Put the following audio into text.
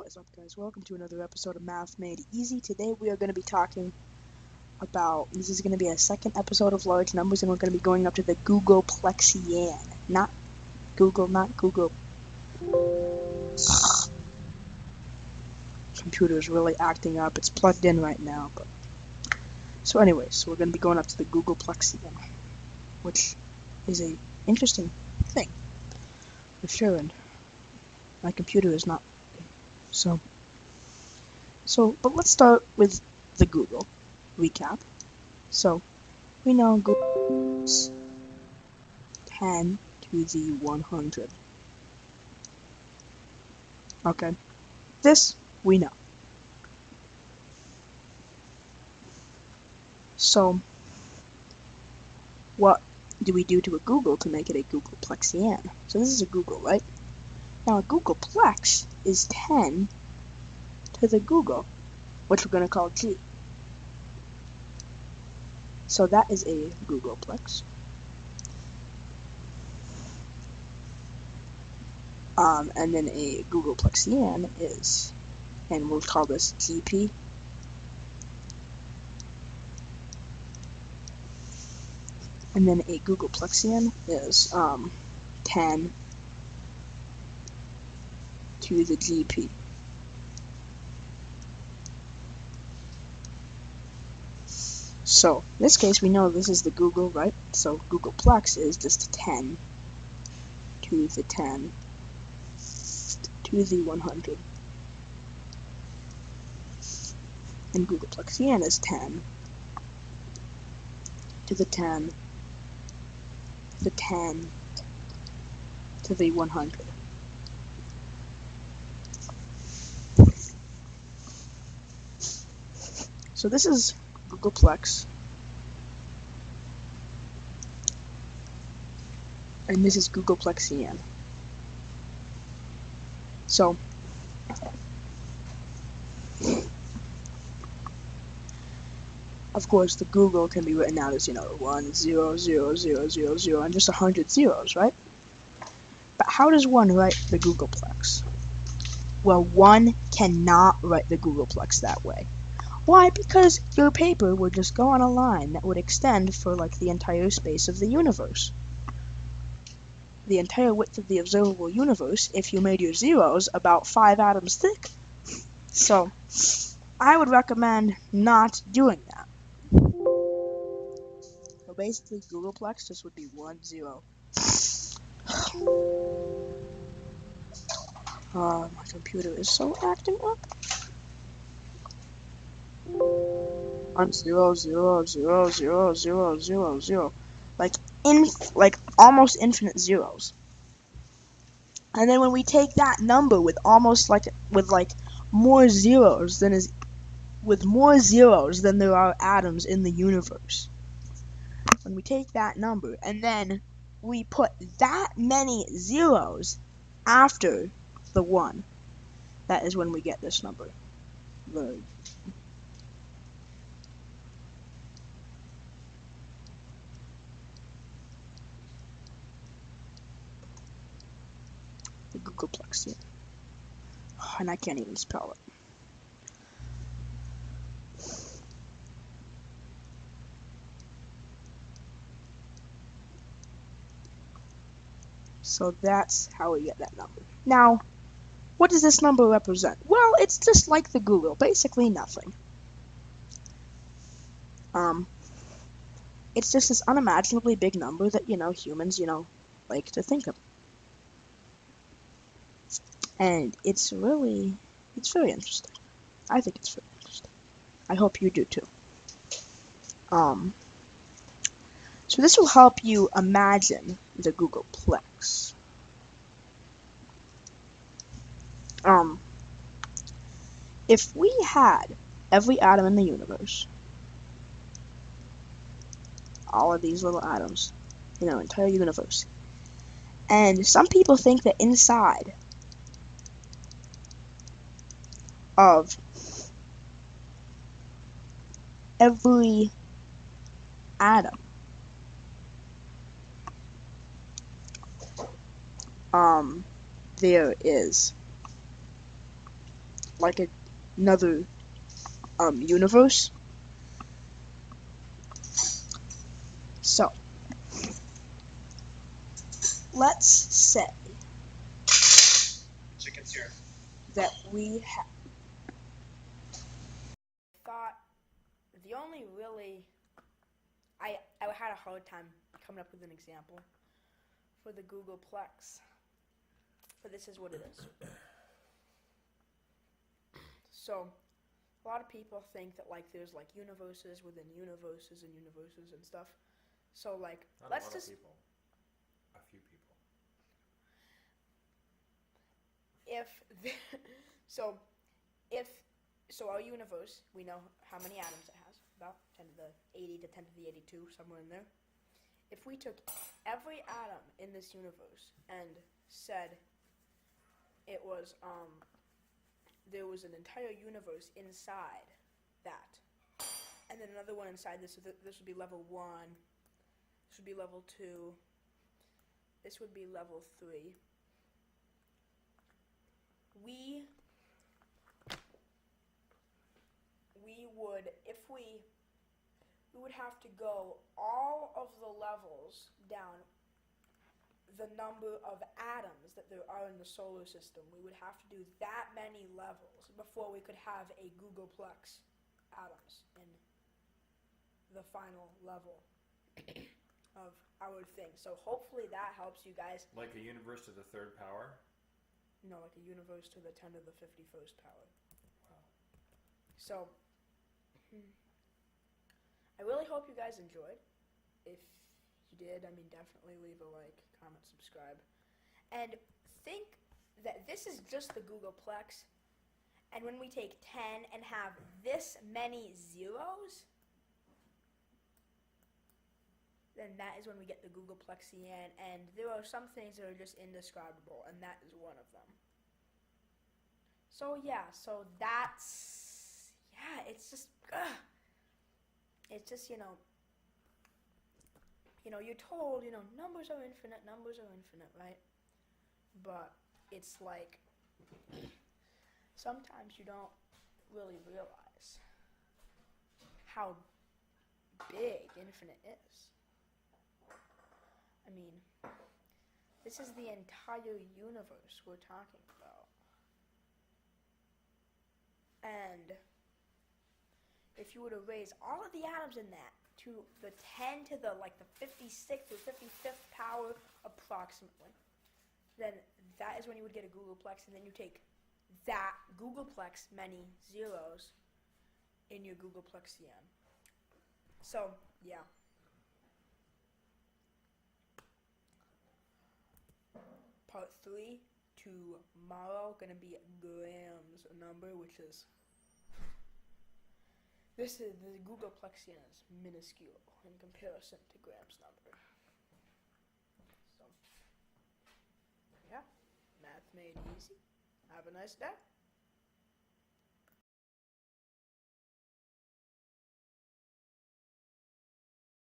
What is up, guys? Welcome to another episode of Math Made Easy. Today we are going to be talking about, this is going to be a second episode of large numbers, and we're going to be going up to the Googolplexian. Not Google, not Google. Computer is really acting up. It's plugged in right now. So anyways, we're going to be going up to the Googolplexian, which is a interesting thing, for sure, and my computer is not. But let's start with the Google recap. So, we know Google is 10 to the 100. Okay, this we know. So, what do we do to a Google to make it a Googolplexian? So this is a Google, right? Now a Googolplex is 10 to the Google, which we're going to call G. So that is a Googolplex. And then a Googolplexian is, and we'll call this GP. And then a Googolplexian is 10 to the GP. So, in this case, we know this is the Google, right? So, Googolplex is just 10 to the 10 to the 100. And Googolplexian is 10 to the 10 to 10 to the 100. So this is Googolplex, and this is Googolplexian. So, of course, the Google can be written out as, 1, 0, 0, 0, 0, 0, and just 100 zeros, right? But how does one write the Googolplex? Well, one cannot write the Googolplex that way. Why? Because your paper would just go on a line that would extend for, like, the entire space of the universe. The entire width of the observable universe if you made your zeros about 5 atoms thick. So, I would recommend not doing that. So basically, Googolplex just would be 1, 0. My computer is so acting up. 1, 0, 0, 0, 0, 0, 0, 0. Like almost infinite zeros. And then when we take that number with more zeros than there are atoms in the universe. When we take that number and then we put that many zeros after the 1, that is when we get this number. The Googolplexian. And I can't even spell it. So that's how we get that number. Now, what does this number represent? Well, it's just like the Google, basically nothing. It's just this unimaginably big number that, humans, like to think of. And it's very interesting. I think it's very interesting. I hope you do too. So this will help you imagine the Googolplex. If we had every atom in the universe, all of these little atoms, entire universe, and some people think that inside of every atom, there is like another universe. So let's say Chicken's here. that we have. Thought the only really I had a hard time coming up with an example for the Googolplex, but this is what it is. So a lot of people think that like there's like universes within universes and universes and stuff. So like Not let's a lot just of people. A few people. if the, so if so our universe, we know how many atoms it has, about 10 to the 80 to 10 to the 82, somewhere in there. If we took every atom in this universe and said it was there was an entire universe inside that, and then another one inside this, so this would be level 1, this would be level 2, this would be level 3. We would, if we would have to go all of the levels down the number of atoms that there are in the solar system. We would have to do that many levels before we could have a Googolplex atoms in the final level of our thing. So hopefully that helps you guys. Like a universe to the third power? No, like a universe to the 10 to the 51st power. Wow. So I really hope you guys enjoyed. If you did, I mean, definitely leave a like, comment, subscribe. And think that this is just the Googolplex. And when we take 10 and have this many zeros, then that is when we get the Googolplexian. And there are some things that are just indescribable, and that is one of them. So yeah, so that's, yeah, it's just, it's just, you know, you're told, numbers are infinite, right? But it's like, sometimes you don't really realize how big infinite is. I mean, this is the entire universe we're talking about. And if you were to raise all of the atoms in that to the 10 to the like the 56th or 55th power approximately, then that is when you would get a Googolplex, and then you take that Googolplex many zeros in your Googolplexian. So, yeah. Part 3 tomorrow gonna be Graham's number, which is this is the Googolplexian is minuscule in comparison to Graham's number. So, yeah, math made easy. Have a nice day.